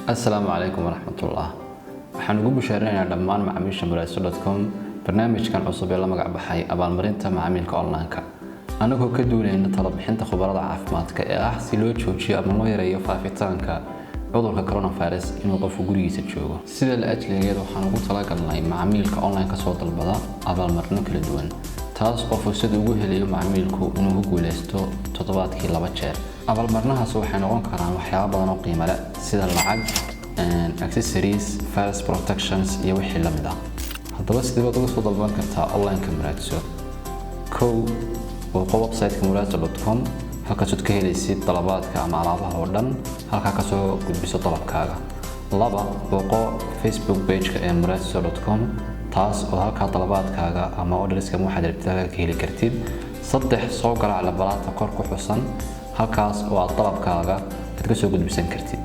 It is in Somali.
السلام عليكم ورحمة الله. waxaan ugu bushaarinaynaa dhammaan macaamiisha muraadso.com barnaamijkan cusub ee la magac baxay abaalmarinta macaamilka online-ka anagoo ka duulayna talo bixinta khubarada caafimaadka ee ah si loo joojiyo ama loo yareeyo faafitaanka cudurka coronavirus inuu qofku gurigiisa joogo sida la ajligeed waxaan ugu talagalnay macaamilka online ka soo dalbada abaalmarino kala duwan taas oo fursad ugu helayo macaamilku inuu ku guuleysto toddobaadkii 2 jeer abaalmarinahaas waxay noqon karaan waxyaabo badan oo qiimo leh sida lacag accessories, virus protections iyo wixii la mid ah. Haddaba sidee baad uga soo dalban kartaa online-ka Muraadso? Kow, waa website-ka muraadso.com halkaas aad ka helaysid talabaadka ama alaabaha oo dhan halka ka soo gudbiso dalabkaaga. Laba, waa Facebook page-ka ee muraadso.com taas oo halka talabaadkaaga ama orderska waxaad rabtaa ka heli kartid. Saddex, soo garaac la balaata kor ku xusan halkaas oo aad dalabkaaga ka soo gudbisan kartid.